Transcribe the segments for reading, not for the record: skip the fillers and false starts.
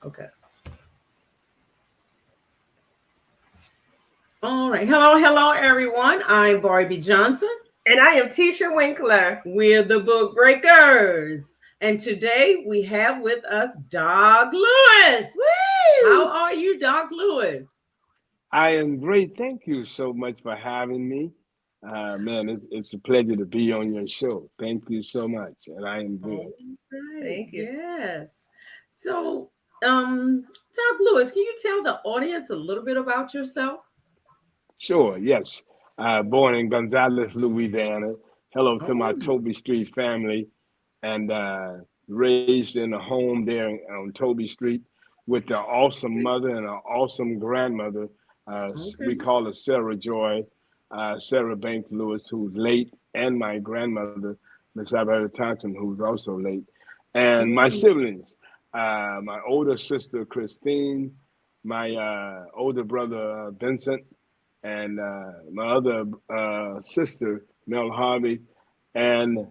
Okay. All right. Hello, everyone. I'm Barbie Johnson. And I am Tisha Winkler. We're the Book Breakers. And today we have with us Doc Lewis. Woo! How are you, Doc Lewis? I am great. Thank you so much for having me. Man, it's a pleasure to be on your show. Thank you so much. And I am good. All right. Thank you. Yes. So, Doc Lewis, can you tell the audience a little bit about yourself? Sure, yes. Born in Gonzales, Louisiana. Hello to my Oh, Toby Street family. And raised in a home there on Toby Street with an awesome mother and an awesome grandmother. We okay. call her Sarah Joy, Sarah Banks Lewis, who's late, and my grandmother, Miss Alberta Thompson, who's also late, and my Mm, siblings, my older sister Christine, my older brother Vincent, and my other sister Mel Harvey, and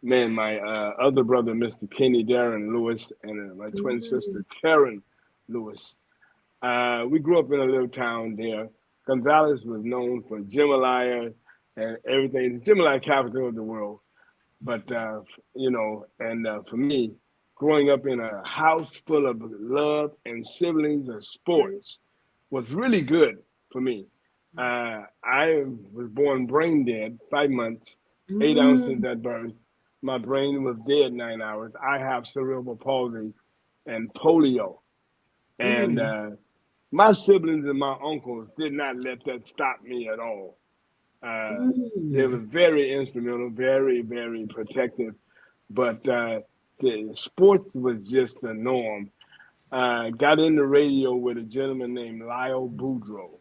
man, my other brother, Mr. Kenny Darren Lewis, and my twin mm, sister, Karen Lewis. We grew up in a little town there. Gonzales was known for jambalaya and everything. It's jambalaya capital of the world. But, and for me, growing up in a house full of love and siblings and sports was really good for me. I was born brain dead, 5 months, 8 ounces mm, at birth. My brain was dead 9 hours. I have cerebral palsy and polio. And mm, my siblings and my uncles did not let that stop me at all. They were mm. very instrumental, very, very protective. But the sports was just the norm. Got in the radio with a gentleman named Lyle Boudreaux.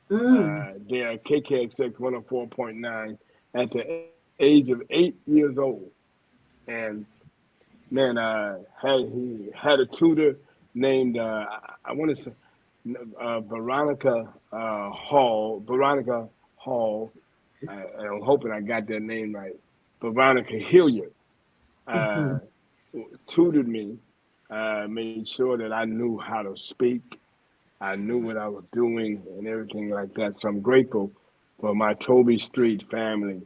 Mm. There, KKXX 104.9 at the age of 8 years old. And man, he had a tutor named I want to say Veronica Hall. And I'm hoping I got that name right. Veronica Hilliard uh, Mhm. tutored me, made sure that I knew how to speak. I knew what I was doing and everything like that. So I'm grateful for my Toby Street family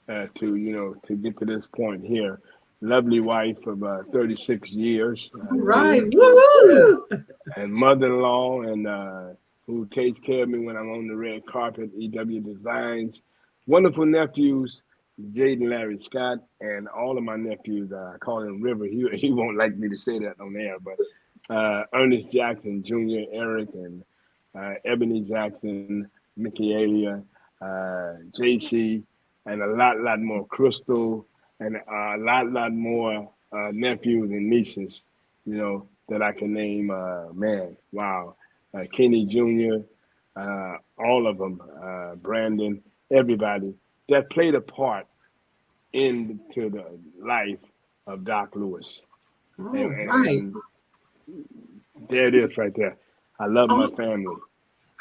to get to this point here. Lovely wife of 36 years, All right. Dave, Woo! and mother-in-law, and who takes care of me when I'm on the red carpet. EW Designs, wonderful nephews, Jaden, Larry, Scott, and all of my nephews. I call him River. He won't like me to say that on air, but Ernest Jackson Jr., Eric, and Ebony Jackson, Michaelia, JC, and a lot more. Crystal, and a lot more nephews and nieces, that I can name. Man, wow. Kenny Jr., all of them, Brandon, everybody that played a part into the life of Doc Lewis. All And, and, right. and there it is right there. I love my Oh, family.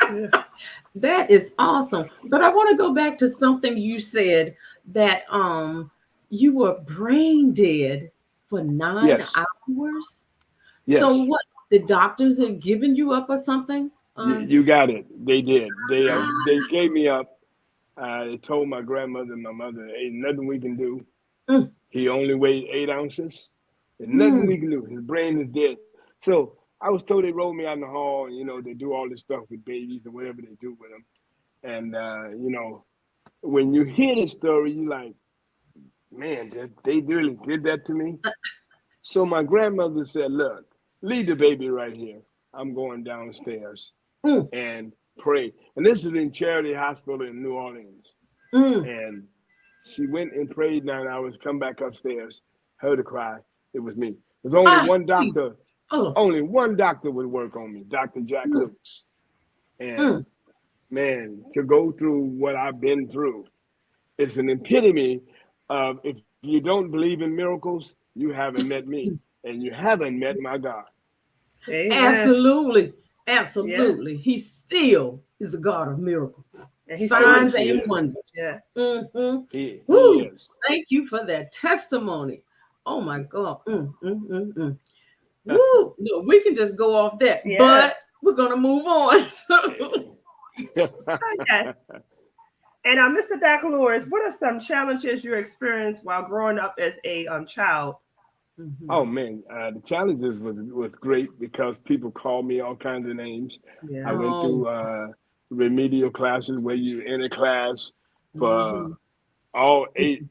Yeah. that is awesome. But I want to go back to something you said that you were brain dead for nine Yes, hours. So yes. what, the doctors had given you up or something? You got it. They did. They Ah, gave me up. They told my grandmother and my mother, "Ain't nothing we can do. mm, He only weighed 8 ounces. There's nothing mm, we can do. His brain is dead." So I was told they rolled me out in the hall, and they do all this stuff with babies or whatever they do with them. And when you hear this story, you like, man, they really did that to me. So my grandmother said, "Look, leave the baby right here. I'm going downstairs mm, and pray." And this is in Charity Hospital in New Orleans. mm. And she went and prayed 9 hours, come back upstairs, heard her cry. It was me. There's Ah, please. Oh, only one doctor would work on me, Dr. Jack mm, Lewis. And mm. man, to go through what I've been through, it's an epitome of if you don't believe in miracles, you haven't met me and you haven't met my God. Amen. Absolutely. Yeah. Absolutely. He still is a God of miracles, And he's Oh, still yes, signs, he and is. wonders. yeah. Hmm. He Woo! is. Thank you for that testimony. Oh my God. Woo! No, we can just go off that, Yeah. but we're gonna move on. Oh, yes. And Mr. Dak Lewis, what are some challenges you experienced while growing up as a child? Oh Mhm. man, the challenges was great because people called me all kinds of names. I Yeah. went Oh. through remedial classes where you in a class for Mhm. all eight,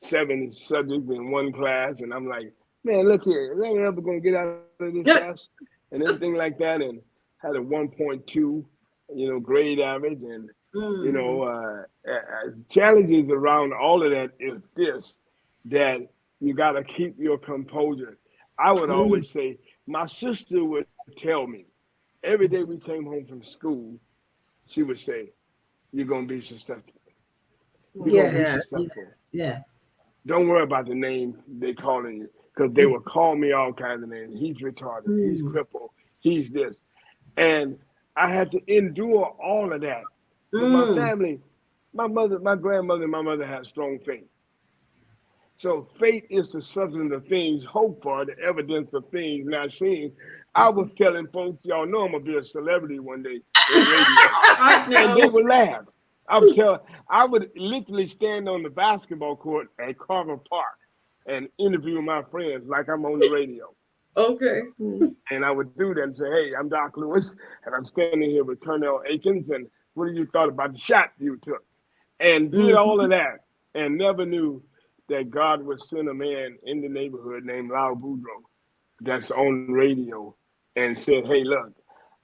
7 subjects in one class, and I'm like, man, look here, am I ever gonna get out of this class? And everything like that, and had a 1.2, grade average, and Mhm. challenges around all of that is this, that you got to keep your composure. I would Mhm. always say, my sister would tell me every day we came home from school, she would say, you're gonna be successful. You're gonna be Yeah. Yes. successful. Yes. Yes. Don't worry about the name they calling you, because they Mm. will call me all kinds of names. He's retarded. He's Mm. crippled. He's this, and I had to endure all of that. But my Mm. family, my mother, my grandmother, and my mother had strong faith. So faith is the substance of things hoped for, the evidence of things not seen. I was telling folks, y'all know I'm gonna be a celebrity one day in radio, I and they know. would laugh. I would literally stand on the basketball court at Carver Park and interview my friends like I'm on the radio. Okay. Mm. And I would do that and say, hey, I'm Doc Lewis, and I'm standing here with Colonel Akins, and what do you thought about the shot you took? And did all Mhm. of that, and never knew that God would send a man in the neighborhood named Lyle Boudreaux that's on radio and said, hey, look,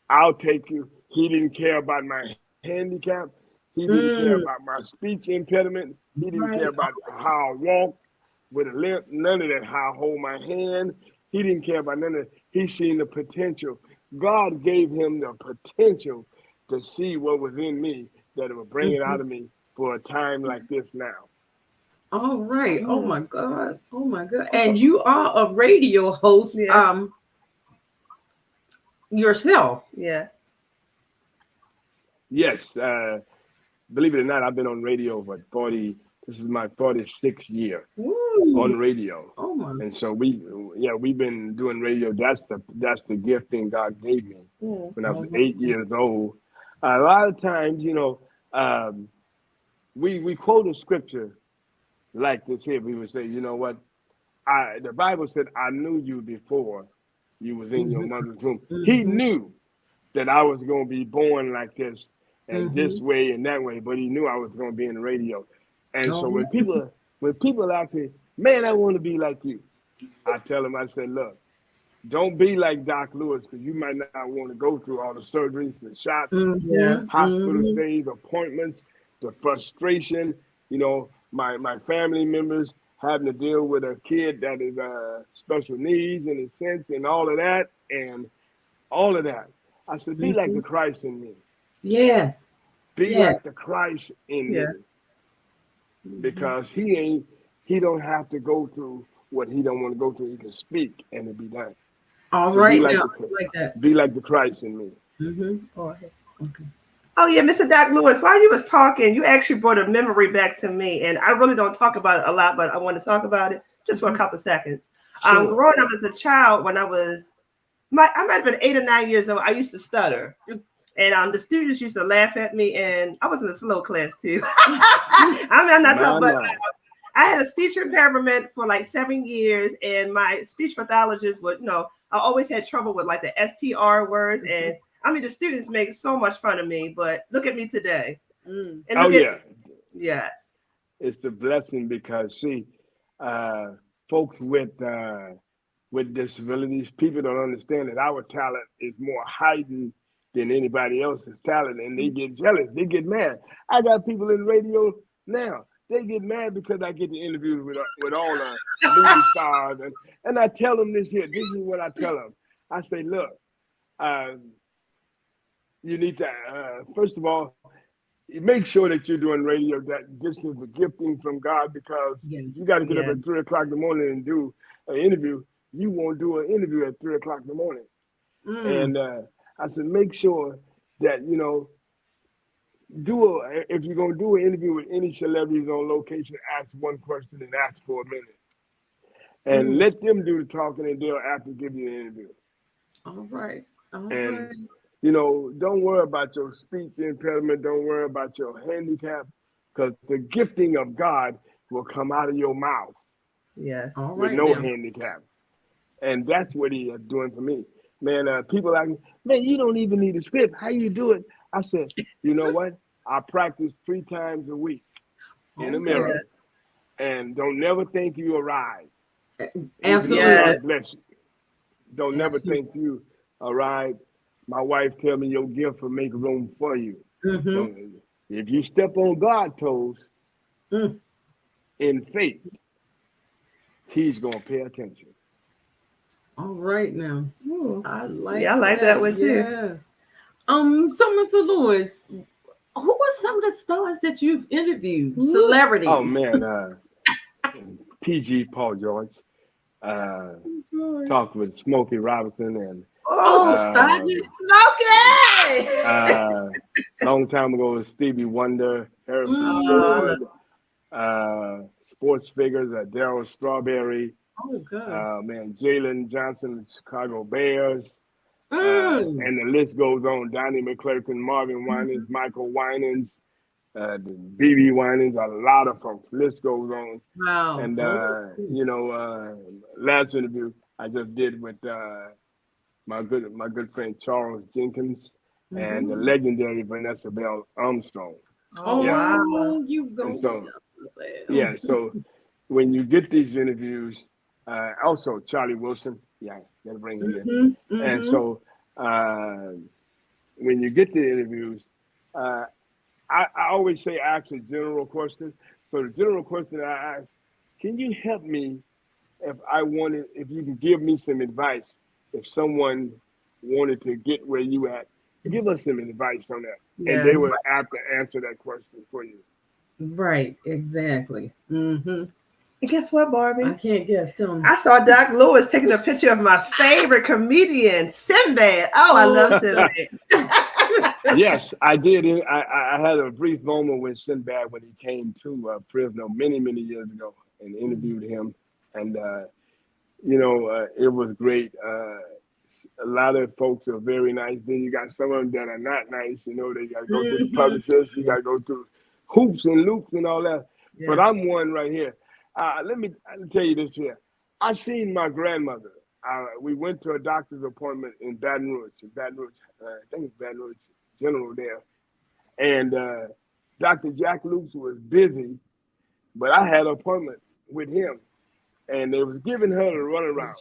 I'll take you. He didn't care about my handicap. He didn't care about Mm. my speech impediment. He didn't care Right. about how I walk with a limp, none of that, how I hold my hand. He didn't care about none of that. He seen the potential. God gave him the potential to see what was in me that would bring it Mhm. out of me for a time like this now. All right. Oh Yeah. my God. Oh my God. So, And you are a radio host yeah. yourself. Yeah. Yes, believe it or not, I've been on radio for 40, this is my 46th year Ooh. on radio. Oh my. And so we've been doing radio. That's the gifting God gave me Mm. when I was All 8 years old. A lot of times, um, we quote a scripture like this here. We would say, you know what? The Bible said, I knew you before you was in your right. mother's womb. He Mhm. knew that I was going to be born like this and this Mhm. way and that way, but he knew I was going to be in the radio. And so All when people ask me, man, I want to be like you, I tell them, I say, look, don't be like Doc Lewis because you might not want to go through all the surgeries, the shots, Yeah. Mhm. hospital Mhm. stays, appointments, the frustration, my family members having to deal with a kid that is special needs in a sense and all of that and all of that. I said, be like the Mhm. Christ in me. Yes. Be Yes. like the Christ in Yeah. me Mhm. because he don't have to go through what he don't want to go through. He can speak and it be done. All So be right like now. the I like that. be like the Christ in me. Mhm. Go ahead. Okay. Oh yeah, Mr. Doc Lewis, while you was talking, you actually brought a memory back to me, and I really don't talk about it a lot, but I want to talk about it just for a Mhm. couple seconds. Sure. Growing up as a child, when I might have been 8 or 9 years old, I used to stutter, and the students used to laugh at me, and I was in a slow class too. I'm not talking, My but my. I had a speech impairment for like 7 years, and my speech pathologist would, I always had trouble with like the STR words, and Mhm. I mean the students make so much fun of me, but look at me today, Mm. and Oh look at yeah. yes, It's a blessing because see, uh, folks with disabilities, people don't understand that our talent is more heightened than anybody else's talent, and they get jealous. They get mad. I got people in radio now. They get mad because I get the interviews with all the movie stars, and I tell them this here. This is what I tell them. I say, look, uh, you need to first of all make sure that you're doing radio. That this is a gifting from God because Yeah. if you got to get up yeah, at 3 o'clock in the morning and do an interview, you won't do an interview at 3 o'clock in the morning. Mm. And I said, make sure that if you're gonna do an interview with any celebrities on location, ask one question and ask for a minute. and let them do the talking, and they'll have to give you an interview. All right. All And right. don't worry about your speech impediment. Don't worry about your handicap, because the gifting of God will come out of your mouth Yes. All with right no now. handicap. And that's what he is doing for me. Man, people like, man, you don't even need a script. How you do it? I said, you know what? I practice 3 times a week in the Okay. mirror, Yes. and don't never think you arrive, even though Absolutely. God Yes. bless you. Don't never Absolutely. think you arrive. My wife tell me your gift will make room for you. Mm-hmm. Don't, if you step on God's toes Mm. in faith, He's gonna pay attention. All right now. Ooh. I Yeah, I like like that that. one too. Yes. So Mr. Lewis, who are some of the stars that you've interviewed? Ooh. Oh Celebrities. man, PG Paul George uh, talked with Smokey Robinson and Oh, Oh, stop uh, it. Smokey! uh, long time ago was Stevie Wonder, Harrison Mm. Oh, I love Ford, sports figures, Darryl Strawberry, Oh, God. man, Jalen Johnson, Chicago Bears, Mm. and the list goes on. Donnie McClurkin, Marvin Winans, Michael Winans, BB Winans, a lot of folks. List goes on. Wow. And Oh. last interview I just did with my good friend Charles Jenkins and Mm-hmm. the legendary Vanessa Bell Armstrong. Oh, Yeah, wow. Oh, you and go. so Well. yeah, so when you get these interviews, also Charlie Wilson, yeah, gotta bring him in. Mm-hmm. And Mm-hmm. so uh, when you get the interviews, uh, I always say ask a general question. So the general question I ask, can you help me if you can give me some advice, if someone wanted to get where you at, give us some advice on that. And they Yes. will have to answer that question for you. Right. Exactly. Mm-hmm. And guess what, I Barbie? can't guess. Tell me. I saw Doc Lewis taking a picture of my favorite comedian, Sinbad. Oh, I love Oh. Sinbad. Yes, I did. I had a brief moment with Sinbad when he came to Fresno many years ago and interviewed him. And, it was great. A lot of folks are very nice. Then you got some of them that are not nice. They got to go through the Mm-hmm. publicist. You got to go through hoops and loops and all that. But Yeah. I'm one right here. I'll tell you this here. I seen my grandmother. We went to a doctor's appointment in Baton Rouge. I think it's Baton Rouge General there. And Dr. Jack Lukes was busy, but I had an appointment with him. And they was giving her the runaround.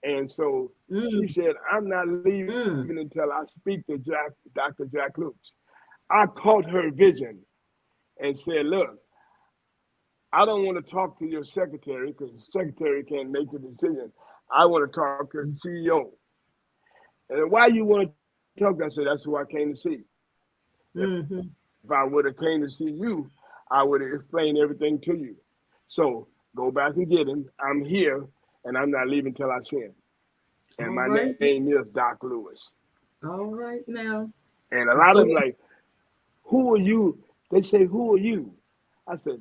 And so she Mm. said, I'm not leaving Mm. until I speak to Dr. Jack Lukes. I caught her vision and said, look, I don't want to talk to your secretary because the secretary can't make the decision. I want to talk to the CEO. And why you want to talk? I said, that's who I came to see. If I would have Mm-hmm. came to see you, I would have explained everything to you. So go back and get him. I'm here, and I'm not leaving till I see him. And All my right. name is Doc Lewis. All right now. And a lot of So. them like, who are you? They say, who are you? I said,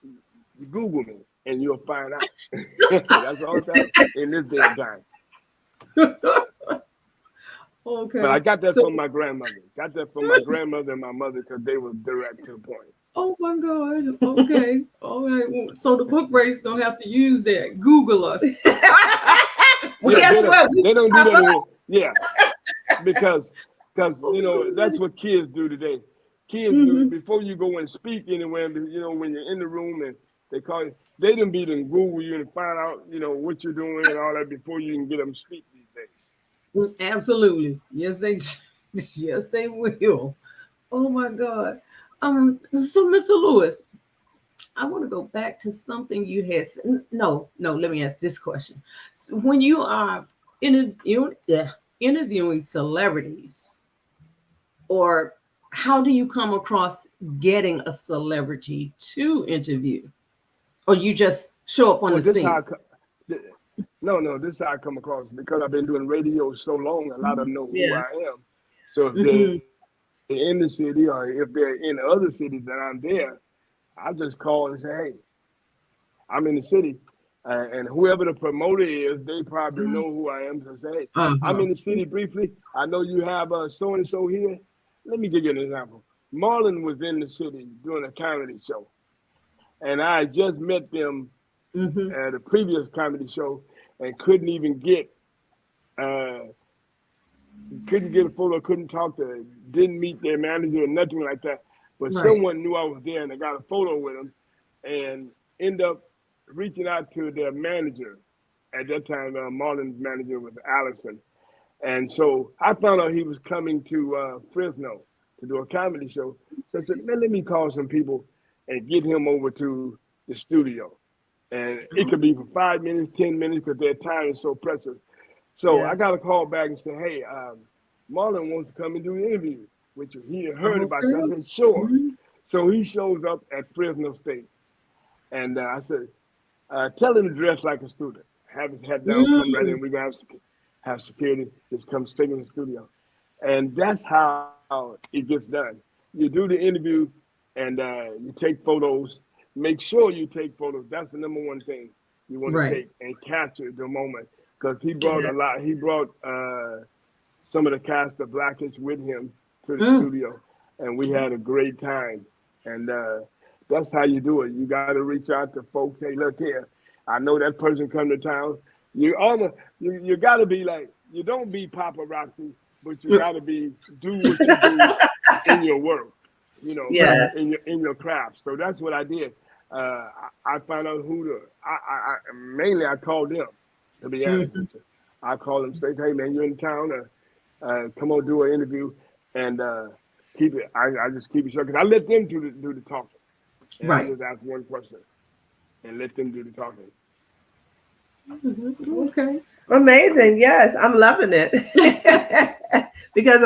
you Google me and you'll find out. That's all time in this day and time. But I Okay. got that So. from my grandmother. Got that from my grandmother and my mother because they were direct to the point. Oh my God. Okay. All right. Well, so the book race don't have to use that. Google us. Well, Yeah, guess what? We they don't do pop that up. anymore. Yeah, because Oh my that's God. what kids do today. Kids do Mm-hmm. before you go and speak anywhere. When you're in the room and they call you, they done be to Google you and find out what you're doing and all that before you can get them to speak these days. Absolutely. Yes, they. Yes, they will. Oh my God. So Mr. Lewis, I want to go back to something you had said. No, no, let me ask this question. So when you are interviewing celebrities, or how do you come across getting a celebrity to interview? Or you just show up on Well, the scene? th- no, this is how I come across because I've been doing radio so long. A lot of them know who Yeah. I am. So if they're Mm-hmm. in the city or if they're in other cities that I'm there, I just call and say, hey, I'm in the city. And whoever the promoter is, they probably know who I am. So say, hey, I'm Uh-huh. in the city briefly. I know you have so and so here. Let me give you an example. Marlon was in the city doing a comedy show, and I had just met them Mm-hmm. at a previous comedy show and uh, couldn't get a photo, couldn't talk to, didn't meet their manager or nothing like that. But Right. someone knew I was there and I got a photo with them and ended up reaching out to their manager. At that time, Marlon's manager was Allison. And so I found out he was coming to Fresno to do a comedy show. So I said, man, let me call some people and get him over to the studio. And it could be for 5 minutes, 10 minutes, because their time is so precious. So Yeah. I got a call back and said, hey, Marlon wants to come and do an interview, which he had heard about you. I Okay. said, sure. Mm-hmm. So he shows up at Fresno State. And I said, tell him to dress like a student. Have his hat down, come right in. We're going to have security. Just come straight in the studio. And that's how it gets done. You do the interview and you take photos. Make sure you take photos. That's the number one thing you want to Right. take and capture the moment. Because he brought Yeah. a lot. He brought some of the cast of Blackish with him to the Mm. studio, and we had a great time. And that's how you do it. You got to reach out to folks. Hey, look here. I know that person come to town. You got to be like, you don't be paparazzi, but you got to do what you do in your work, Right. Yes. in your craft. So that's what I did. I found out mainly I called them, to be honest Mm-hmm. with you. I called them straight, hey man, you're in town, come on, do an interview, and keep it. I just keep it short because I let them do the talking, and I Right. just ask one question and let them do the talking. Mm-hmm. Okay. Amazing. Yes, I'm loving it. Because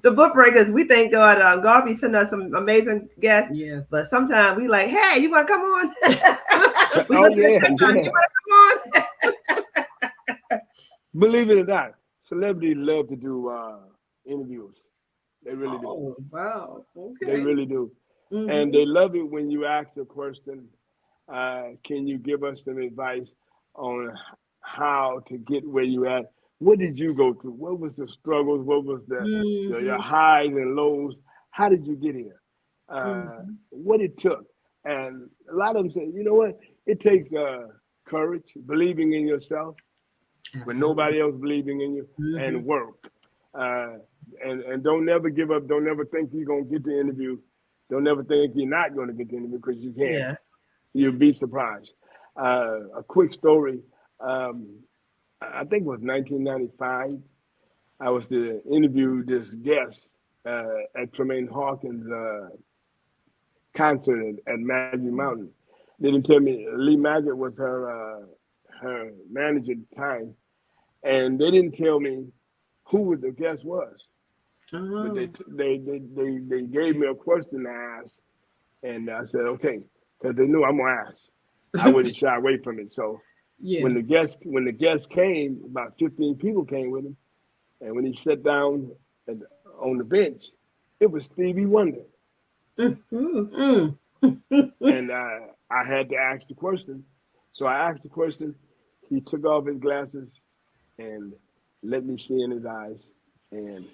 the book breakers, we thank God. God be sending us some amazing guests. But Yes. sometimes we like, hey, you want to come on? We go Oh to the yeah, time. You yeah. want to come on? Believe it or not, celebrities love to do interviews. They really do. Oh, wow. They Okay. really do. And Mm-hmm. they love it when you ask a question, can you give us some advice on how to get where you at? What did you go through? What was the struggles? What was your Mm-hmm. highs and lows? How did you get here? Mm-hmm. What it took? And a lot of them say, you know what? It takes courage, believing in yourself when Absolutely. nobody else believing in you, Mm-hmm. and work. Uh, and don't never give up. Don't never think you're gonna get the interview. Don't never think you're not gonna get the interview because you can't. Yeah. You'll be surprised. A quick story. Um, I think it was 1995. I was to interview this guest at Tremaine Hawkins' concert at Magic Mountain. They didn't tell me Lee Magic was her manager at the time, and they didn't tell me who the guest was. But Oh. they gave me a question to ask, and I said okay, because they knew I'm gonna ask. I wouldn't shy away from it. So Yeah. when the guest came, about 15 people came with him, and when he sat down on the bench, it was Stevie Wonder, Mm-hmm. and I had to ask the question. So I asked the question. He took off his glasses and let me see in his eyes, and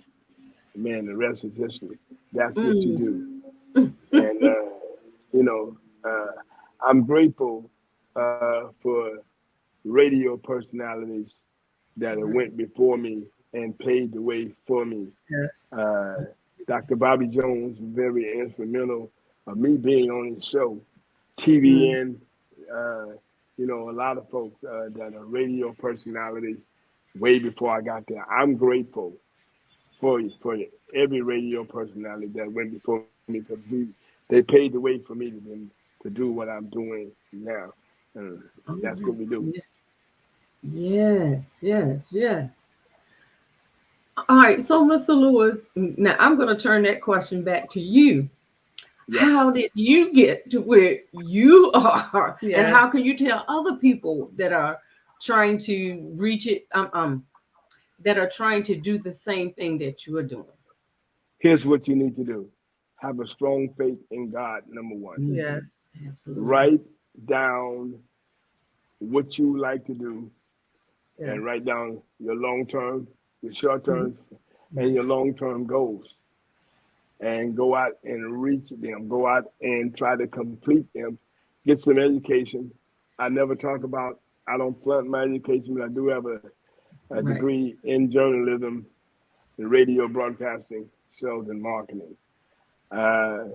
man, the rest is history. That's what you Mm. do. And, you know, I'm grateful for radio personalities that have Right. went before me and paved the way for me. Yes. Uh, Dr. Bobby Jones, very instrumental of me being on his show. Mm. TVN, a lot of folks that are radio personalities way before I got there. I'm grateful for every radio personality that went before me because they paved the way for me to do what I'm doing now. And Oh, that's what we do. yeah. Yes. Yes. Yes. All right. So, Mr. Lewis, now I'm going to turn that question back to you. Yes. How did you get to where you are, and Yeah. how can you tell other people that are trying to reach it, that are trying to do the same thing that you are doing? Here's what you need to do. Have a strong faith in God, number one. Mhm. Yes. Absolutely. Write down what you like to do Yes. and write down your long term, your short Mhm. term, and your long term goals. And go out and reach them. Go out and try to complete them. Get some education. I never talk about. I don't flaunt my education, but I do have a Right. degree in journalism, and radio broadcasting, sales, and marketing. Uh,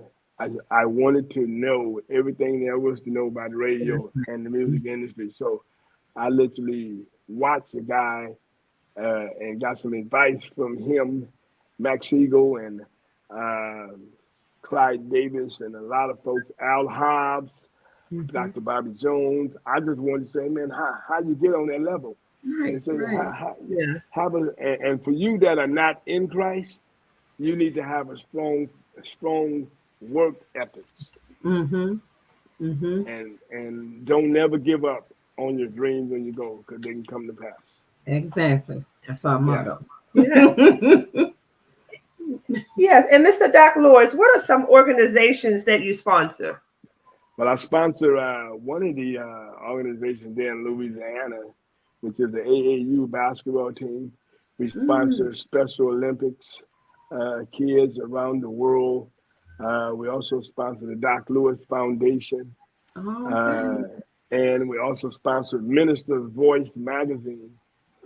I wanted to know everything there was to know about the radio and the music industry. So I literally watched a guy and got some advice from him, Max Siegel and um Clyde Davis and a lot of folks, Al Hobbs, Mhm. Dr. Bobby Jones. I just wanted to say, man, how you get on that level? Right. And say, Right. Yes. and for you that are not in Christ, you need to have a strong work ethics, Mhm. Mhm. and don't never give up on your dreams when you go, because they can come to pass. Exactly. That's our Yeah. motto. Yeah. Yes. And Mr. Doc Lewis, what are some organizations that you sponsor? Well, I sponsor one of the organizations there in Louisiana, which is the AAU basketball team. We Mm. sponsor Special Olympics kids around the world. We also sponsor the Doc Lewis Foundation. Okay. Uh, and we also sponsor Minister's Voice magazine,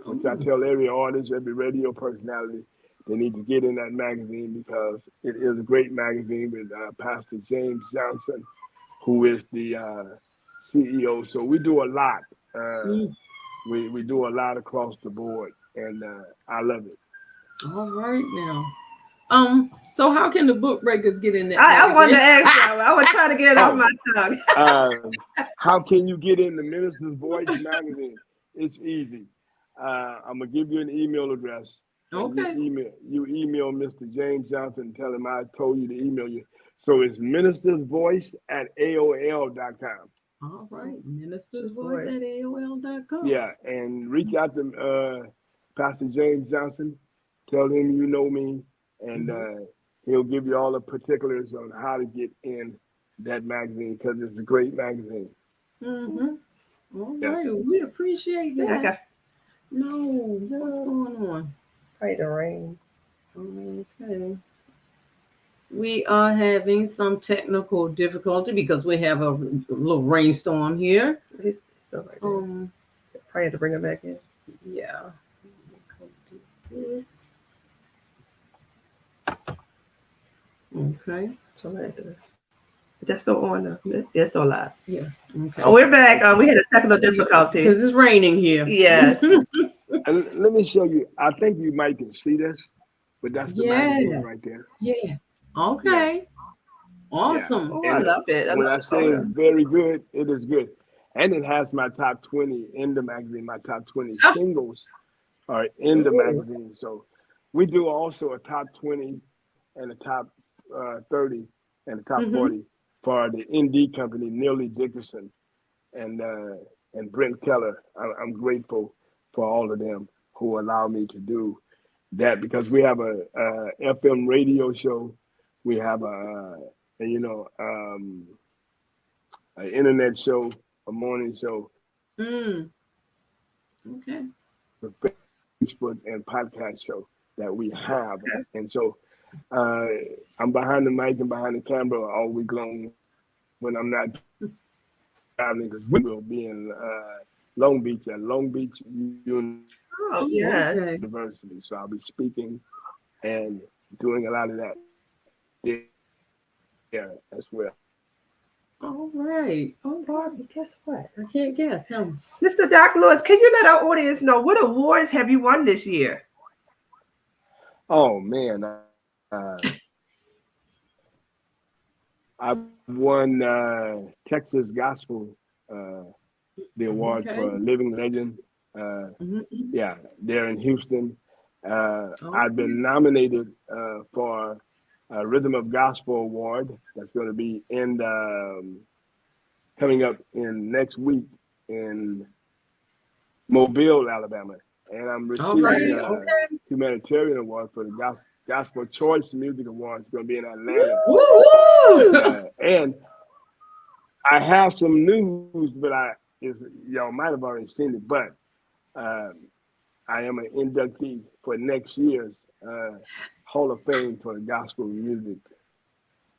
which I Oh. tell every artist, every radio personality, they need to get in that magazine because it is a great magazine with Pastor James Johnson, who is the CEO. So we do a lot. Uh, Mm. we do a lot across the board, and I love it. All right now. So how can the book breakers get in that I wanted to magazine? ask that. I was trying to get it off Oh, my tongue. how can you get in the Minister's Voice magazine? It's easy. I'm gonna give you an email address, and Okay. you email Mr. James Johnson and tell him I told you to email you. So it's Minister's Voice at AOL.com. All right. Minister's This voice boy. at AOL.com. Yeah, and reach out to Pastor James Johnson. Tell him you know me, and Mhm. he'll give you all the particulars on how to get in that magazine because it's a great magazine. Mhm. All Yes. right. We appreciate Yeah, I that. got No, what's going on? pray the rain. Okay. We are having some technical difficulty because we have a little rainstorm here. He's still right there. Um, Pray to bring him back in. yeah. This. Okay. So that's still on though. Yeah, it's still live. Yeah. Okay. Oh, we're back. Okay. We had a technical Because difficulty. it's raining here. Yes. And let me show you. I think you might can see this, but that's the magazine Yes. right there. Yes. Yes. Okay. Yeah. Awesome. Oh, I And love it. I when love I the say it's photo. very good, it is good. And it has my top 20 in the magazine. My top 20 Ah. singles are in the Ooh. magazine. So we do also a top 20 and a top 30 and a top Mm-hmm. 40 for the indie company, Nearly Dickerson and Brent Keller. I'm grateful for all of them who allow me to do that because we have a FM radio show. We have an internet show, a morning show, Mm. Okay. a Facebook and podcast show that we have. And so uh, I'm behind the mic and behind the camera all week long when I'm not traveling because we will be in Long Beach at Long Beach Oh, yes. Okay. University. So I'll be speaking and doing a lot of that there as well. All right. Oh, Barbie, guess what? I can't guess. Tell me. Mr. Doc Lewis, can you let our audience know what awards have you won this year? Oh man, I won Texas Gospel the award Okay. for Living Legend. Mm-hmm. Yeah, there in Houston. Okay. I've been nominated for a Rhythm of Gospel Award that's going to be coming up in next week in Mobile, Alabama, and I'm All right. receiving a Okay. humanitarian award for the Gospel Choice Music Award. It's going to be in Atlanta, Woo! and I have some news, but is y'all might have already seen it, but I am an inductee for next year's Hall of Fame for gospel music.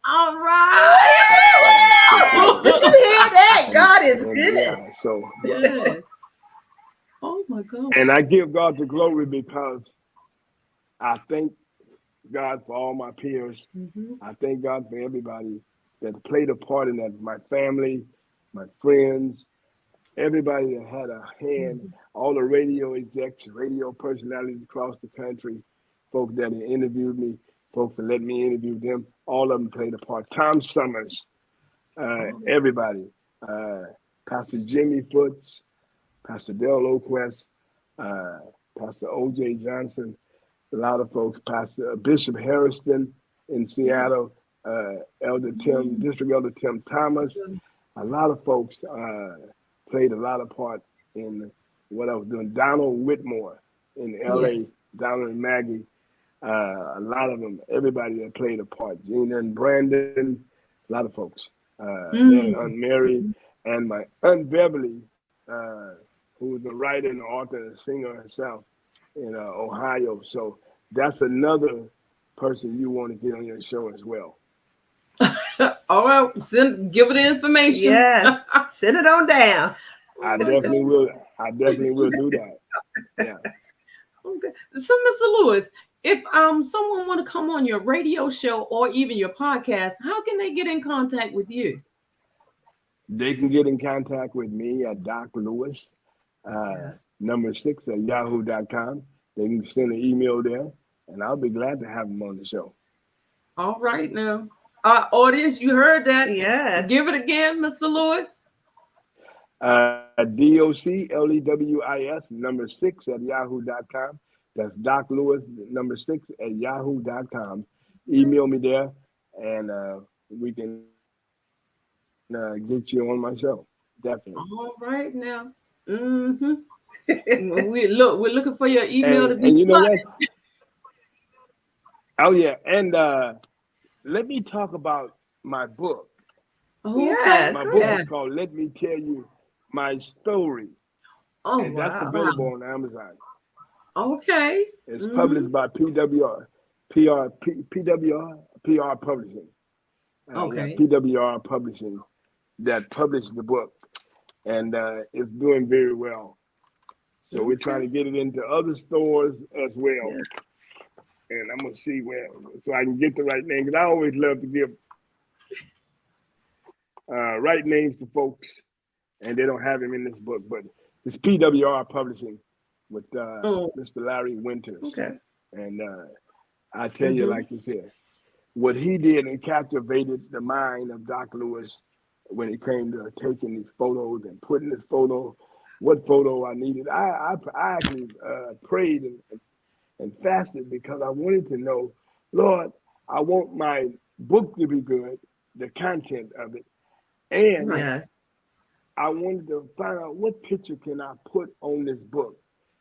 All right. Did you hear that? God is good. Yeah, so Yes. Oh my God. and I give God the glory because I thank God for all my peers. Mm-hmm. I thank God for everybody that played a part in that. My family, my friends, everybody that had a hand, all the radio execs, radio personalities across the country, folks that had interviewed me, folks that let me interview them, all of them played a part. Tom Summers, everybody, Pastor Jimmy Foots, Pastor Dale Oquest, Pastor O.J. Johnson, a lot of folks, Pastor Bishop Harrison in Seattle, Elder Tim, District Elder Tim Thomas, a lot of folks played a lot of part in what I was doing. Donald Whitmore in L.A., Yes. Donald and Maggie, a lot of them, everybody that played a part. Gina and Brandon, a lot of folks. Then Aunt Mary and my Aunt Beverly, who was a writer and author and singer herself in Ohio. So that's another person you want to get on your show as well. All right, give it the information. Yes, send it on down. I definitely will. I definitely will do that. Yeah. Okay. So, Mr. Lewis, if someone want to come on your radio show or even your podcast, how can they get in contact with you? They can get in contact with me at Doc Lewis, number 6 at yahoo.com. They can send an email there, and I'll be glad to have them on the show. All right, now, audience, you heard that? Yes. Give it again, Mr. Lewis. DOCLEWIS, number 6 at yahoo.com. That's Doc Lewis, number 6 at yahoo.com. Email me there, and we can get you on my show. Definitely. All right, now. Mm-hmm. we're looking for your email to be. And you know what? Oh yeah, and let me talk about my book. Oh, Yes. My book is called "Let Me Tell You My Story," and that's available on Amazon. Okay. It's published by PWR Publishing. Okay. PWR Publishing that published the book, and it's doing very well. So we're trying to get it into other stores as well. Yeah. And I'm gonna see where, so I can get the right name. Because I always love to give right names to folks, and they don't have them in this book. But it's PWR Publishing with Mr. Larry Winters. Okay. And I tell you, like you said, what he did and captivated the mind of Doc Lewis when it came to taking these photos and putting this photo, what photo I needed. I actually prayed and fasted because I wanted to know, Lord, I want my book to be good, the content of it, and Yes. I wanted to find out what picture can I put on this book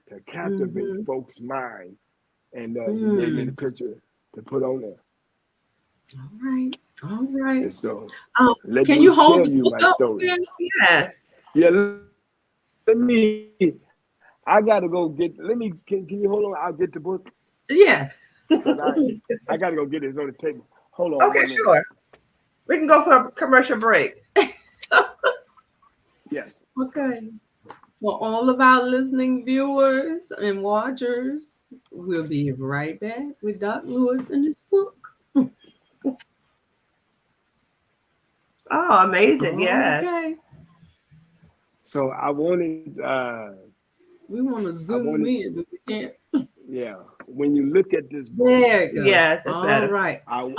to captivate folks' mind, and he gave me the picture to put on there. All right. And so can you hold the book my up story. again? Yes. Yeah, let me. I gotta go get. Can you hold on? I'll get the book. Yes. I gotta go get it. It's on the table. Hold on. Okay, sure. We can go for a commercial break. Yes. Okay. For all of our listening viewers and watchers, we'll be right back with Doc Lewis and his book. Oh, amazing. Yes. Okay. So I wanted. We want to zoom in, but we can't. Yeah. When you look at this book, There you go. Yes, it's all better. right. I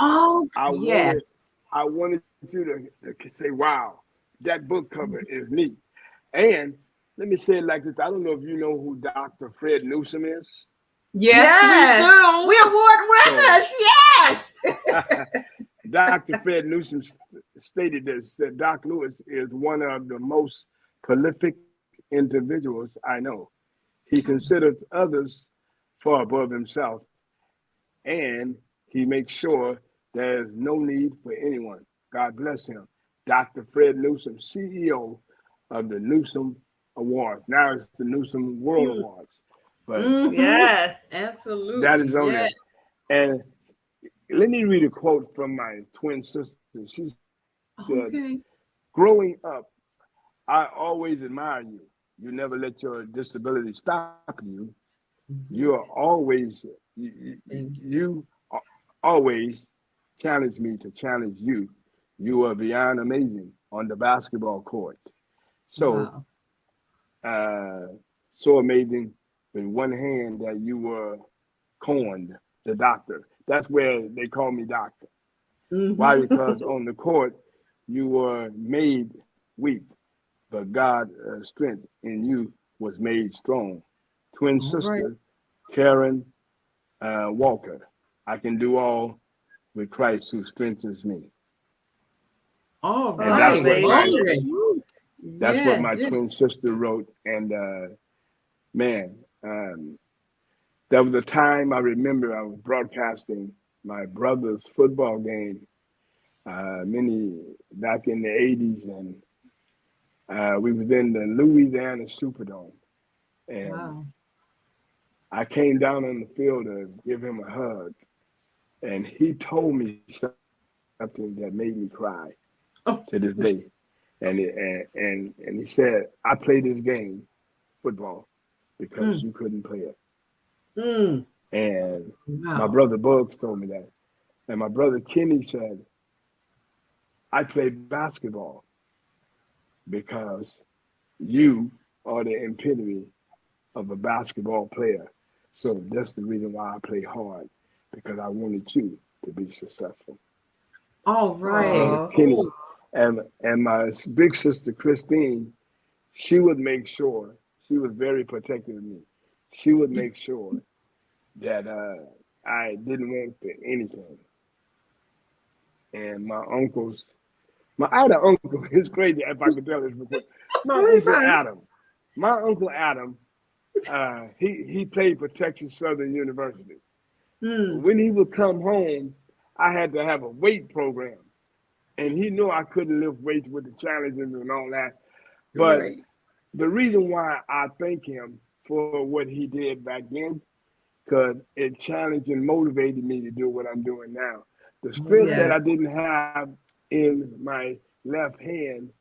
yes. wanted you to say, "Wow, that book cover is neat." And let me say it like this: I don't know if you know who Dr. Fred Newsom is. Yes, we do. We award winners. Yes. Dr. Fred Newsom stated this, that Doc Lewis is one of the most prolific individuals I know. He considers others far above himself, and he makes sure there's no need for anyone. God bless him. Dr. Fred Newsom, CEO of the Newsom Awards. Now it's the Newsom World Mm. Awards, but Mm-hmm. Yes. that Absolutely. is on Yes. there. And let me read a quote from my twin sister. She said, Okay. growing up, I always admire you. You never let your disability stop you. You are Mhm. always, Thank you. you always challenge me to challenge you. You are beyond amazing on the basketball court. So, Wow. uh, so amazing with one hand that you were coined the doctor. That's where they call me doctor. Why? Mm-hmm. Because on the court, you were made weak, but God's strength in you was made strong. Twin All right. sister, Karen Walker. I can do all with Christ who strengthens me. All And Oh, that's right. what my amazing. Glory. Yes. Yes. twin sister wrote. And man, there was a time I remember I was broadcasting my brother's football game many back in the 80s, and we was in the Louisiana Superdome, and Wow. I came down on the field to give him a hug, and he told me something that made me cry to this day. Oh. And he said, I played this game, football, because you Mm. couldn't play it. Mm. And my Wow. brother Bugs told me that. And my brother Kenny said, I played basketball because you are the epitome of a basketball player. So that's the reason why I play hard, because I wanted you to be successful. All My brother right. Oh, Kenny Oh. and my big sister Christine, she would make sure, she was very protective of me. She would make sure that I didn't want for anything. And my uncles, my other uncle, it's crazy if I could tell this real quick. My really uncle fun. Adam, my uncle Adam, he played for Texas Southern University. Mm. When he would come home, I had to have a weight program, and he knew I couldn't lift weights with the challenges and all that. But Right. the reason why I thank him for what he did back then, because it challenged and motivated me to do what I'm doing now. The All strength that I right. Yes. didn't have in my left hand,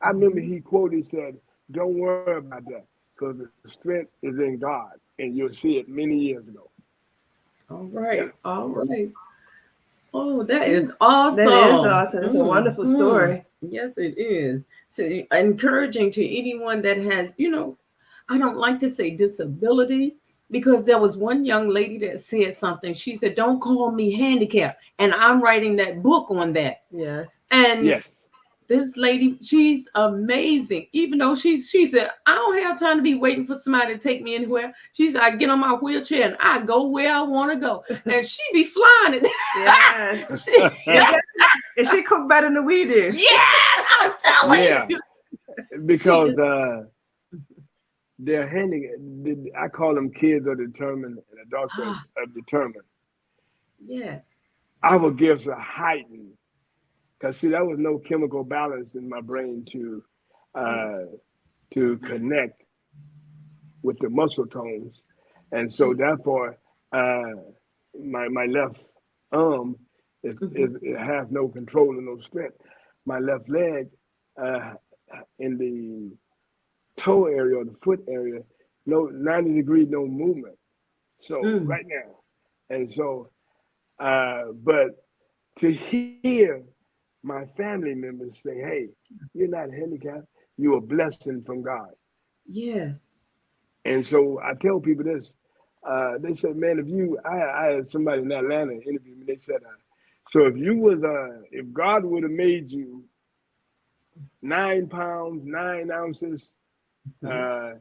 I remember Mhm. he quoted, said, "Don't worry about that, because the strength is in God, and you'll see it many years ago." All Yeah. right. All right. Oh, that is That is awesome. awesome. It's a wonderful Hmm. story. Yes, it is. So encouraging to anyone that has, I don't like to say disability because there was one young lady that said something. She said, "Don't call me handicapped." And I'm writing that book on that. Yes. And Yes. this lady, she's amazing. Even though she said, "I don't have time to be waiting for somebody to take me anywhere." She said, "I get on my wheelchair and I go where I want to go." And she be flying it. Yes. she, And guess what? And she cook better than we do. yeah, I'm telling Yeah, you. She because is, they're handy. I call them kids are determined and adults ah, are determined. yes. Our gifts are heightened because see, there was no chemical balance in my brain Oh, uh, to connect with the muscle tones, and so jeez. therefore, uh, my left arm Hmm. it has no control and no strength. My left leg uh, in the toe area or the foot area, no 90 degree, no movement. So Mm, right now, and so, but to hear my family members say, "Hey, you're not handicapped. You're a blessing from God." yes. And so I tell people this. They said, "Man, if you," I had somebody in Atlanta interview me. They said, "So if you was, if God would have made you 9 pounds 9 ounces, Mhm. uh,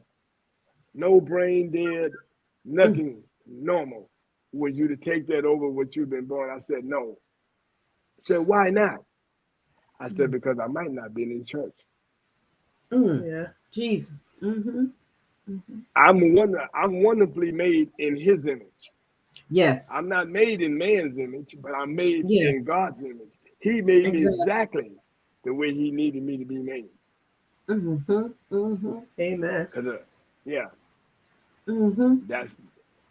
no brain dead, Mm, nothing normal, would you to take that over what you've been born?" I said, "No." I said, "Why not?" I said, mm, "Because I might not be in church. mm. Yeah. Jesus. Hmm. Hmm. I'm wonderfully made in His image. Yes. I'm not made in man's image, but I'm made Yeah. in God's image. He made me Exactly. exactly the way He needed me to be made." Amen. 'Cause, yeah, Mm-hmm. that's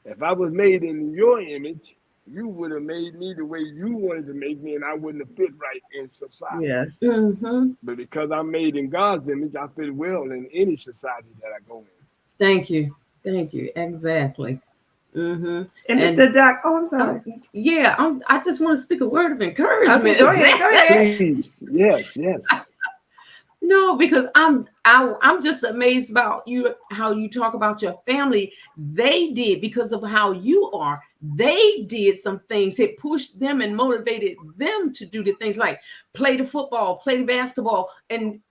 if I was made in your image, you would have made me the way you wanted to make me, and I wouldn't have fit right in society. Yes. Mm-hmm. But because I'm made in God's image, I fit well in any society that I go in. Thank you. Thank you. Exactly. Mm-hmm. And And Mr. Doc, oh, I'm sorry. yeah, I just want to speak a word of Okay, encouragement. go ahead. Go ahead. Please, yes, yes. No, because I'm just amazed about you how you talk about your family. They did because of how you are. They did some things. It pushed them and motivated them to do the things like play the football, play the basketball, and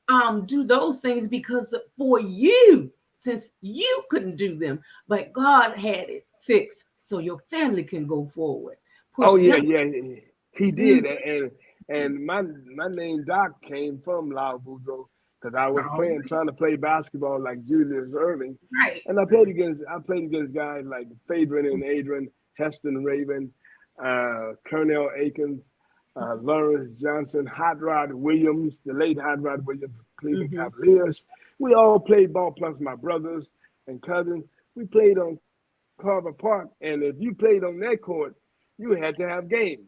do those things because for you, since you couldn't do them, but God had it fixed so your family can go forward. Oh Push yeah, them. yeah, he Mm, did, and my name Doc came from Lao Boudreaux because I was all trying to play basketball like Julius Irving, right. and I played against guys like Phaedron and Adrian, Heston Raven, Colonel Akins, Lawrence Johnson, Hot Rod Williams, the late Hot Rod Williams, Cleveland Mm-hmm. Cavaliers. We all played ball, plus my brothers and cousins. We played on Carver Park, and if you played on that court, you had to have game,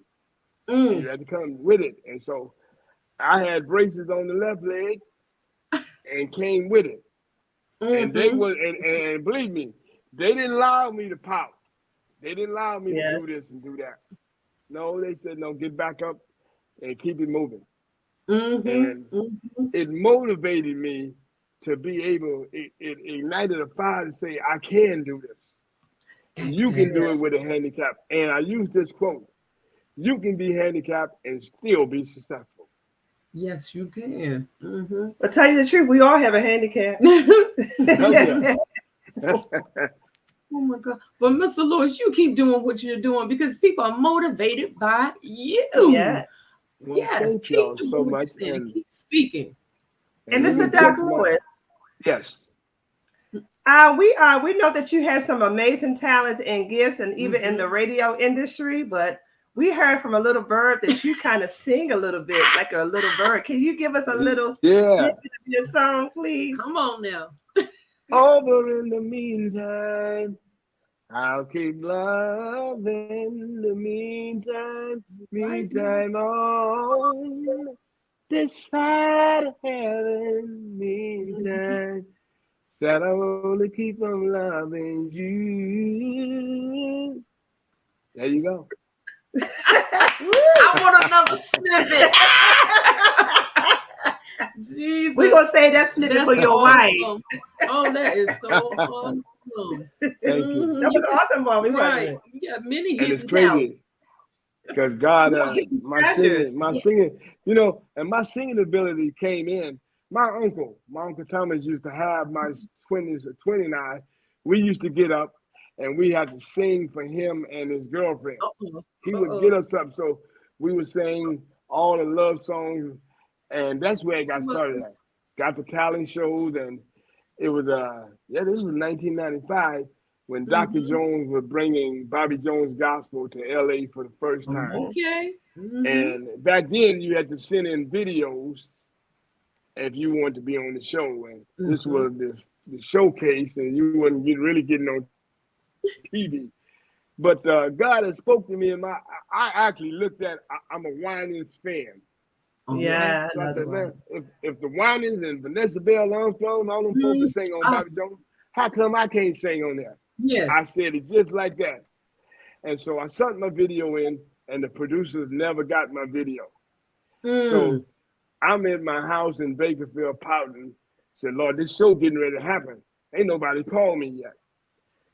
and you Mm, had to come with it. And so I had braces on the left leg and came with it. And they mm-hmm. were, and believe me, they didn't allow me to pout. They didn't allow me to Yeah. do this and do that. No, they said, no, get back up and keep it moving. Mm-hmm. And Mm-hmm. it motivated me to be able, it ignited a fire to say, I can do this. You can Exactly. do it with a handicap. And I use this quote: you can be handicapped and still be successful. Yes, you can. Mm-hmm. But tell you the truth, we all have a handicap. Oh yeah. Oh my God. But Mr. Lewis, you keep doing what you're doing because people are motivated by you. Yeah. Well, Yes, thank keep y'all so doing what much, you're saying and keep speaking. And let me Mr. Mm-hmm. Doc touch my Lewis, yes. we know that you have some amazing talents and gifts, and even in the Mm-hmm. radio industry. But we heard from a little bird that you kind of sing a little bit like a little bird. Can you give us a little Yeah. snippet of your song, please? Come on now. Over in the meantime, I'll keep loving the meantime, Right now. meantime on this side of heaven, meantime. Said I want to keep on loving you. There you go. I want another snippet. We're Jesus. gonna say that snippet That's for your wife. awesome. Oh, that is so awesome. Thank you. That was You an awesome one, wasn't right. it? You got many And it's hidden talents. crazy because God, No hidden my treasures. singing, and my singing ability came in. My uncle Thomas used to have my 20s or 29. We used to get up and we had to sing for him and his girlfriend. Uh-oh. He would get Uh-oh. us up, so we would sing all the love songs, and that's where it got started at. Got the talent shows, and it was this was 1995 when Dr. Mm-hmm. Jones was bringing Bobby Jones gospel to LA for the first time. Mhm. Okay. Mm-hmm. And back then you had to send in videos if you wanted to be on the show, and this Mm-hmm. was the showcase, and you wasn't really getting on TV. But God had spoke to me, and I actually looked at. I'm a Winans fan, All right. Yeah, so I another said, one. man, if the Winans and Vanessa Bell Armstrong, all them folks Mm. that sing on Ah, Bobby Jones, how come I can't sing on there? I yes. said it just like that, and so I sent my video in, and the producers never got my video. Mm. So I'm in my house in Bakersfield pouting. Said, Lord, this show getting ready to happen. Ain't nobody called me yet.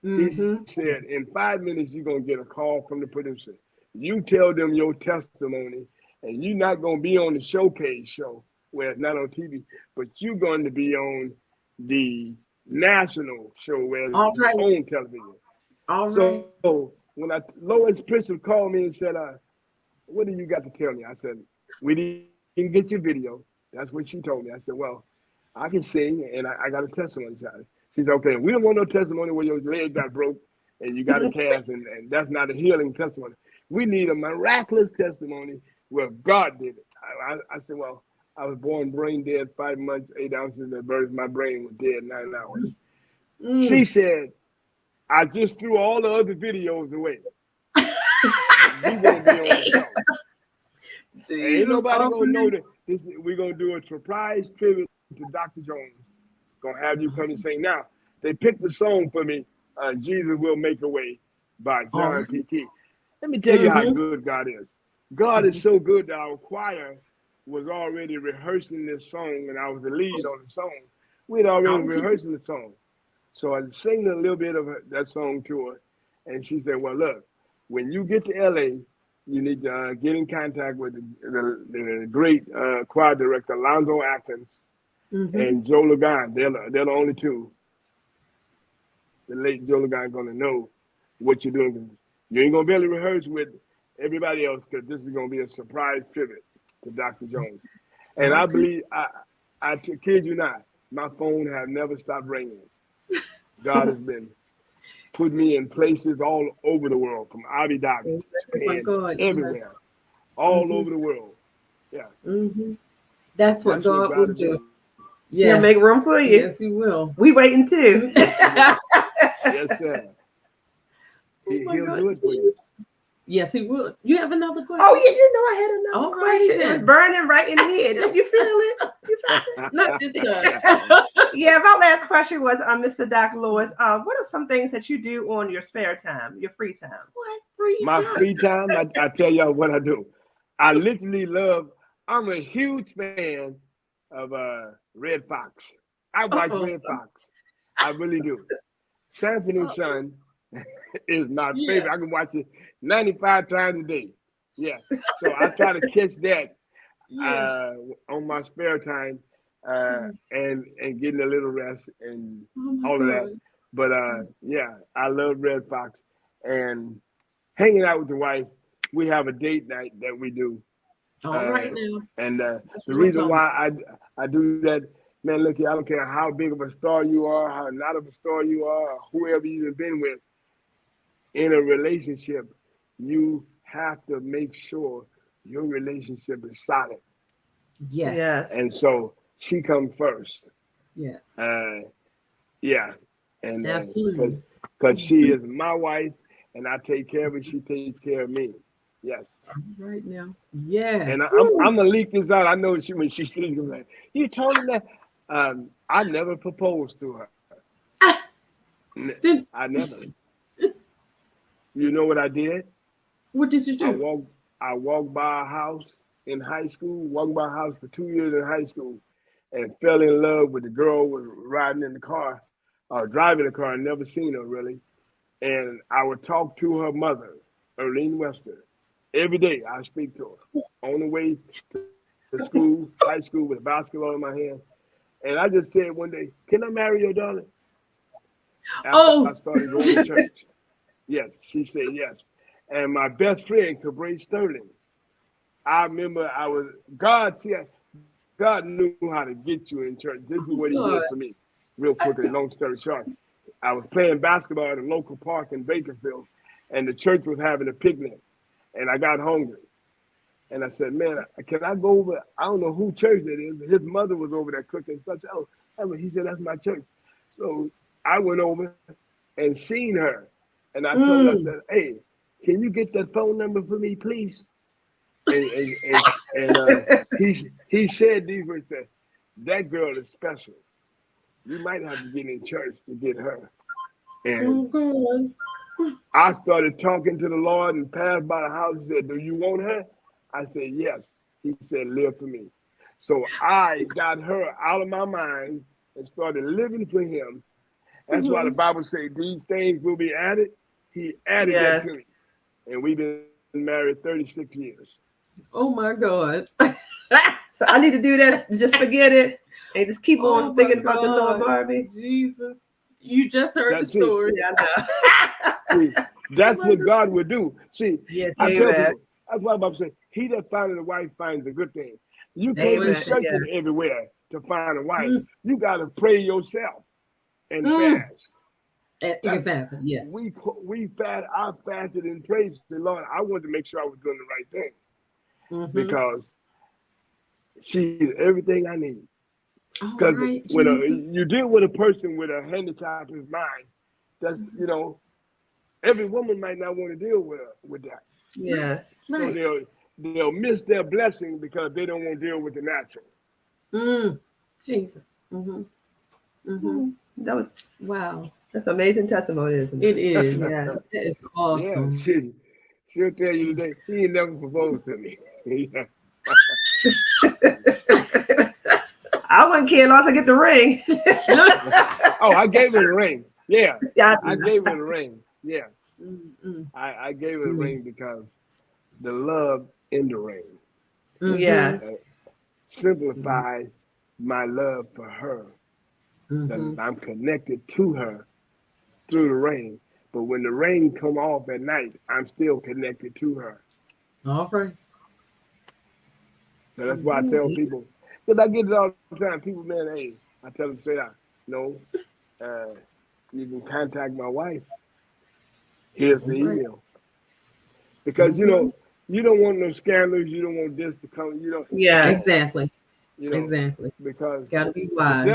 He Mm-hmm. said, in 5 minutes, you're going to get a call from the producer. You tell them your testimony, and you're not going to be on the showcase show where it's not on TV, but you're going to be on the national show where All it's right. on television. All right. So when Lois Pritchard called me and said, what do you got to tell me? I said, we didn't get your video. That's what she told me. I said, well, I can sing, and I got a testimony. She said, okay, we don't want no testimony where your leg got broke and you got a cast, and that's not a healing testimony. We need a miraculous testimony where God did it. I said, well, I was born brain dead, 5 months, 8 ounces at birth. My brain was dead 9 hours. She said, I just threw all the other videos away. You won't be on the show. Ain't nobody gonna know that we're gonna do a surprise tribute to Dr. Jones. Gonna have you come and sing. Now, they picked the song for me, Jesus Will Make a Way by John P. Key. Let me tell you how good God is. God is so good that our choir was already rehearsing this song, and I was the lead on the song. We'd already rehearsing the song. So I sang a little bit of that song to her, and she said, well, look, when you get to LA, you need to get in contact with the great choir director, Alonzo Atkins, and Joe Ligon. They're the only two. The late Joe Ligon going to know what you're doing. You ain't going to be able to rehearse with everybody else because this is going to be a surprise tribute to Dr. Jones. And I believe, I kid you not, my phone have never stopped ringing. God has been put me in places all over the world, from Abu Dhabi, Japan, everywhere, all over the world. Yeah. That's what God will do. Yes. He'll make room for you. Yes, He will. We waiting too. Yes, sir. He'll do it for you. Yes, He will. You have another question? Oh, yeah, you know I had another question. It was burning right in the head. Did you feel it? You felt it? Not this time. Yeah, my last question was, Mr. Doc Lewis, what are some things that you do on your spare time, your free time? What free My time? free time, I tell y'all what I do. I literally I'm a huge fan of Red Fox. I watch Red Fox. I really do. Sanford and Son is my favorite. I can watch it 95 times a day. Yeah. So I try to catch that on my spare time and getting a little rest and all of that. But yeah, I love Red Fox and hanging out with the wife. We have a date night that we do. All right now. And the reason why I do that, man, look here, I don't care how big of a star you are, how not of a star you are, or whoever you've been with. In a relationship, you have to make sure your relationship is solid. Yes. And so she comes first. Yes. Yeah. And absolutely. Because she is my wife and I take care of her, she takes care of me. Yes. Right now. Yes. And I'm gonna leak this out. I know when she sees me, like, you told her that I never proposed to her. I never. You know what I did? What did you do? I walked by a house in high school, walked by a house for 2 years in high school, and fell in love with the girl who was riding in the car, driving the car, and never seen her really. And I would talk to her mother, Erlene Webster. Every day I speak to her on the way to school, high school, with a basketball in my hand. And I just said one day, can I marry your daughter? After I started going to church. Yes, she said yes. And my best friend, Cabray Sterling, I remember God knew how to get you in church. This is what he did for me. Real quickly, long story short. I was playing basketball at a local park in Bakersfield, and the church was having a picnic. And I got hungry. And I said, man, can I go over? I don't know who church that is, but his mother was over there cooking such. He said, that's my church. So I went over and seen her. And I told her, I said, hey, can you get that phone number for me, please? And he said these words, that girl is special. You might have to get in church to get her. And I started talking to the Lord and passed by the house. He said, do you want her? I said, yes. He said, live for me. So I got her out of my mind and started living for him. That's why the Bible says these things will be added. He added that to me. And we've been married 36 years. Oh my God. So I need to do that. Just forget it. And just keep on thinking about the Lord, Barbie. Jesus. You just heard the story. See, that's what God would do. See, yes, I tell people, that's why the Bible says, he that findeth a wife finds a good thing. You can't be searching everywhere to find a wife. You got to pray yourself and fast. Exactly. Yes. I fasted and prayed to the Lord. I wanted to make sure I was doing the right thing. Because She's everything I need. All Because right, when Jesus. you deal with a person with a handicap in mind, that's every woman might not want to deal with that. Yes. So Right. they'll miss their blessing because they don't want to deal with the natural. Mm. Jesus. Mm-hmm. Mm-hmm. That was Wow. that's amazing testimony, isn't It it? is. Yes. That is Yeah, awesome. she'll tell you today, he ain't never proposed to me. I wouldn't care unless I get the ring. Oh, I gave her the ring. Yeah, Yeah. I gave her the ring. Yeah, Mm-hmm. I gave her the ring because the love in the ring Yes. uh, simplifies my love for her. That Mm-hmm. I'm connected to her through the ring. But when the rain come off at night, I'm still connected to her. All right. So that's why I tell Mm-hmm. people, because I get it all the time. People, man, hey, I tell them straight out, no, uh, you can contact my wife. Here's the All right. email. Because Mm-hmm. you don't want no scandals. You don't want this to come. Yes. Exactly. You know, Exactly. because Gotta be the wise.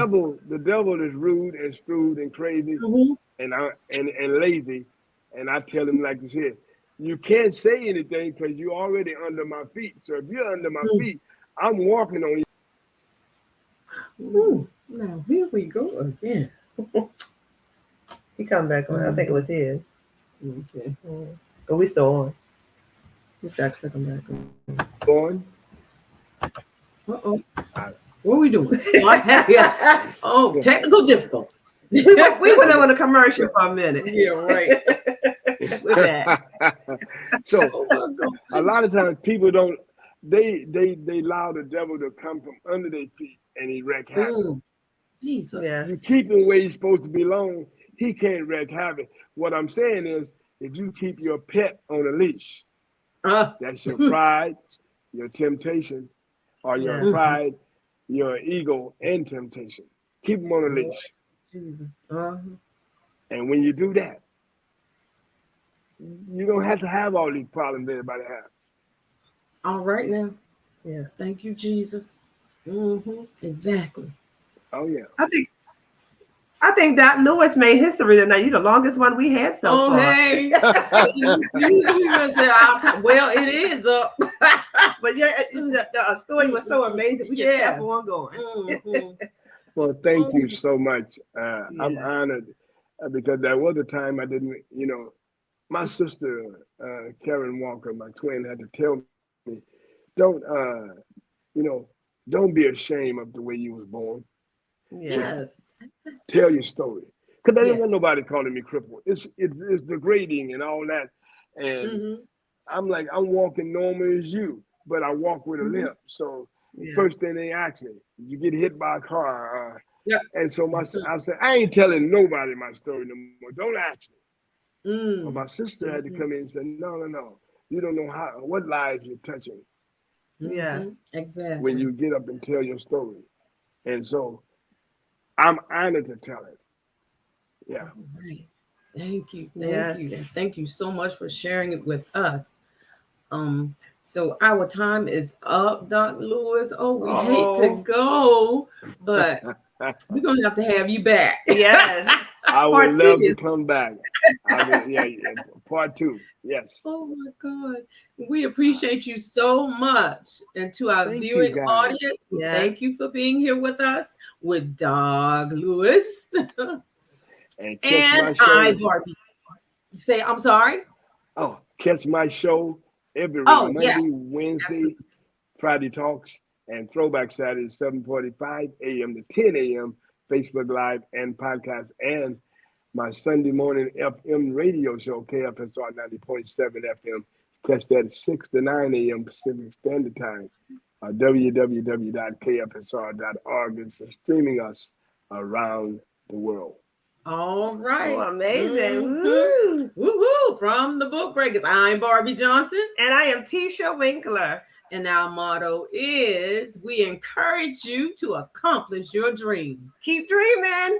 devil is rude and screwed and crazy Mm-hmm. and lazy. And I tell him like this here, you can't say anything because you're already under my feet. So if you're under my feet, I'm walking on you. Ooh. Now here we go again. He come back on. I think it was his. Okay. But we still on. Just got to click him back on. Going. Uh-oh. I- What are we doing? Yeah. Oh, technical difficulties. We went on a commercial for a minute. Yeah, right. We're back. So Oh my God. a lot of times people don't they allow the devil to come from under their feet and he wreak havoc. Jesus. Yeah. You keep him where he's supposed to belong, he can't wreak havoc. What I'm saying is, if you keep your pet on a leash, that's your pride, your temptation, or your Yeah. pride, your ego, and temptation. Keep them on a leash. Jesus. And when you do that, you don't have to have all these problems everybody has. All right now. Yeah. Thank you, Jesus. Exactly. Oh yeah. I think that Lewis made history tonight. You're the longest one we had so far. Hey. Usually we say our time. Well, it is up. But yeah, the story was so amazing. We just kept on going. Well, thank you so much. I'm Yeah. honored because there was a time I didn't, my sister, Karen Walker, my twin, had to tell me, don't, don't be ashamed of the way you was born. Yes. Tell your story. Because I didn't want Yes. nobody calling me crippled. It's degrading and all that. And I'm like, I'm walking normal as you, but I walk with a limp. So Yeah. first thing they asked me, did you get hit by a car? Yeah. And so I said, I ain't telling nobody my story no more. Don't ask me. But my sister had to come in and say, no. You don't know what lives you're touching Yeah. Exactly. when you get up and tell your story. And so I'm honored to tell it. Yeah. All right. Thank you. Yes. Thank you. And thank you so much for sharing it with us. So our time is up, Dr. Lewis. Oh, we hate to go, but we're gonna have to have you back. Yes. I Part would love two. to come back. Yeah, part 2. Yes. Oh my God. We appreciate you so much. And to our Thank you, viewing guys. audience, Yeah. thank you for being here with us with Dog Lewis And catch my and show. I, Barbie. Say, I'm sorry. Oh, catch my show every Oh, Monday, yes. Wednesday, Absolutely. Friday Talks, and Throwback Saturdays, 7:45 a.m. to 10 a.m. Facebook Live and podcast, and my Sunday morning FM radio show, KFSR 90.7 FM. Catch that at 6 to 9 a.m. Pacific Standard Time. www.kfsr.org is for streaming us around the world. All right. Oh, amazing. Mhm. Woo. Woo-hoo. From the Book Breakers, I'm Barbie Johnson. And I am Tisha Winkler. And our motto is we encourage you to accomplish your dreams. Keep dreaming.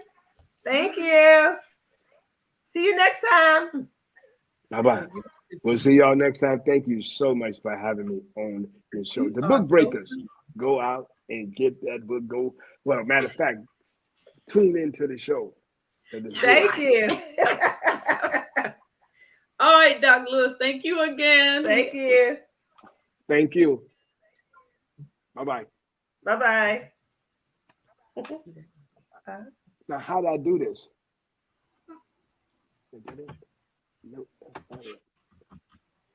Thank you. See you next time. Bye-bye. We'll see y'all next time. Thank you so much for having me on your show. The Book Breakers. Go out and get that book. Go. Well, matter of fact, tune into the show. Thank you. All right, Dr. Lewis, thank you again. Thank you. Thank you. Bye-bye. Bye-bye. Now, how do I do this? Nope, that's not it.